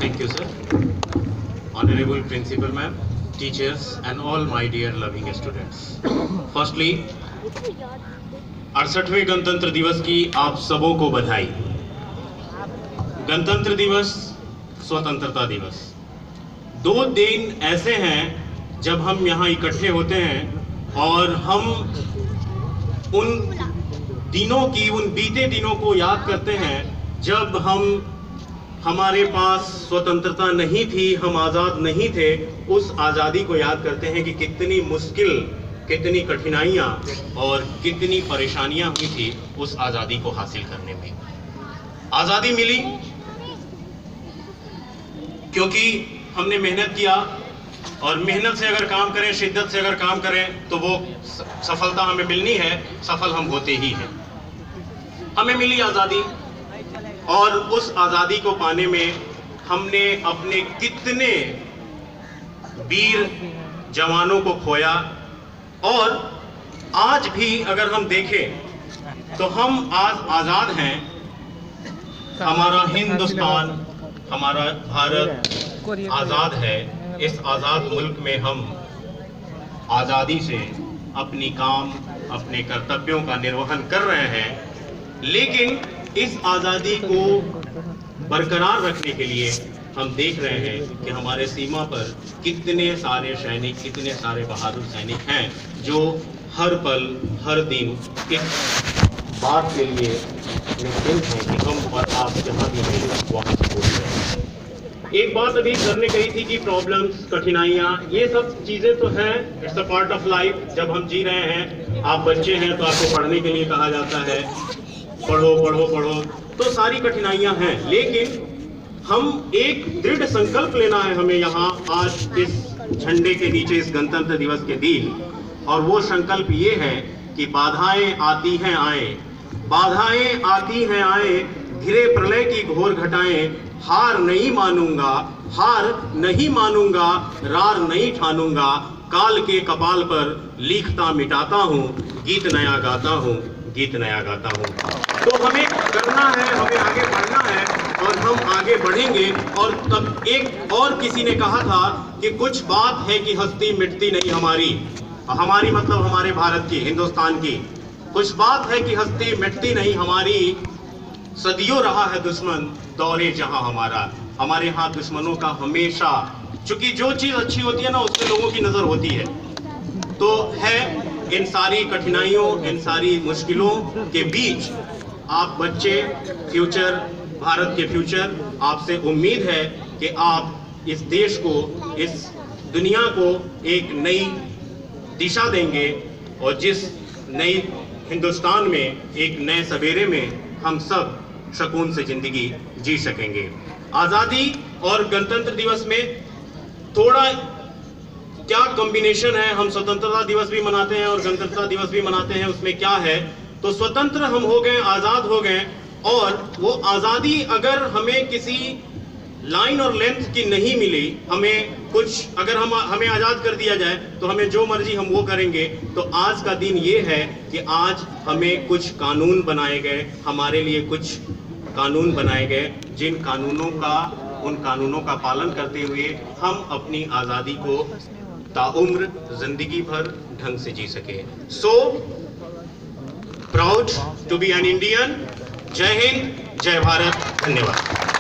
Thank you, sir. Honorable Principal Ma'am, teachers, and all my dear loving students. Firstly, 68वें गणतंत्र दिवस की आप सबों को बधाई। गणतंत्र दिवस, स्वतंत्रता दिवस, दो दिन ऐसे हैं जब हम यहाँ इकट्ठे होते हैं और हम उन दिनों की, उन बीते दिनों को याद करते हैं जब हमारे पास स्वतंत्रता नहीं थी, हम आज़ाद नहीं थे। उस आज़ादी को याद करते हैं कि कितनी मुश्किल, कितनी कठिनाइयाँ और कितनी परेशानियाँ हुई थी उस आज़ादी को हासिल करने में। आज़ादी मिली क्योंकि हमने मेहनत किया, और मेहनत से अगर काम करें, शिद्दत से अगर काम करें तो वो सफलता हमें मिलनी है, सफल हम होते ही हैं। हमें मिली आज़ादी, और उस आज़ादी को पाने में हमने अपने कितने वीर जवानों को खोया। और आज भी अगर हम देखें तो हम आज आज़ाद हैं। हमारा हिंदुस्तान, हमारा भारत आज़ाद है। इस आज़ाद मुल्क में हम आज़ादी से अपनी काम, अपने कर्तव्यों का निर्वहन कर रहे हैं। लेकिन इस आज़ादी को बरकरार रखने के लिए हम देख रहे हैं कि हमारे सीमा पर कितने सारे सैनिक, कितने सारे बहादुर सैनिक हैं जो हर पल, हर दिन इस बात के लिए निश्चिंत हैं कि हम और आप जहाँ भी हैं वहाँ से पहुँच रहे हैं। एक बात अभी सर ने कही थी कि प्रॉब्लम्स, कठिनाइयाँ, ये सब चीज़ें तो हैं, it's a part of life. जब हम जी रहे हैं, आप बच्चे हैं तो आपको पढ़ने के लिए कहा जाता है, पढ़ो पढ़ो पढ़ो, तो सारी कठिनाइयां हैं। लेकिन हम एक दृढ़ संकल्प लेना है हमें यहाँ आज इस झंडे के नीचे, इस गणतंत्र दिवस के दिन। और वो संकल्प ये है कि बाधाएं आती हैं आए, बाधाएं आती हैं आए, घिरे प्रलय की घोर घटाएं, हार नहीं मानूंगा, हार नहीं मानूंगा, रार नहीं ठानूंगा, काल के कपाल पर लिखता मिटाता हूँ, गीत नया गाता हूँ, गीत नया गाता हूँ। तो हमें करना है, हमें आगे बढ़ना है, और हम आगे बढ़ेंगे। और तब एक और किसी ने कहा था कि कुछ बात है कि हस्ती मिटती नहीं हमारी, हमारी मतलब हमारे भारत की, हिंदुस्तान की। कुछ बात है कि हस्ती मिटती नहीं हमारी, सदियों रहा है दुश्मन दौरे जहां हमारा। हमारे यहाँ दुश्मनों का हमेशा, चूंकि जो चीज़ अच्छी होती है ना, उसमें लोगों की नज़र होती है। तो है इन सारी कठिनाइयों, इन सारी मुश्किलों के बीच आप बच्चे, फ्यूचर, भारत के फ्यूचर, आपसे उम्मीद है कि आप इस देश को, इस दुनिया को एक नई दिशा देंगे, और जिस नई हिंदुस्तान में, एक नए सवेरे में हम सब सुकून से जिंदगी जी सकेंगे। आज़ादी और गणतंत्र दिवस में थोड़ा क्या कॉम्बिनेशन है, हम स्वतंत्रता दिवस भी मनाते हैं और गणतंत्रता दिवस भी मनाते हैं, उसमें क्या है? तो स्वतंत्र हम हो गए, आज़ाद हो गए, और वो आज़ादी अगर हमें किसी लाइन और लेंथ की नहीं मिली, हमें कुछ, अगर हमें आज़ाद कर दिया जाए तो हमें जो मर्जी हम वो करेंगे। तो आज का दिन ये है कि आज हमें कुछ कानून बनाए गए, हमारे लिए कुछ कानून बनाए गए, जिन कानूनों का, उन कानूनों का पालन करते हुए हम अपनी आज़ादी को ताउम्र, जिंदगी भर ढंग से जी सके। So proud to be an Indian. जय हिंद, जय भारत, धन्यवाद।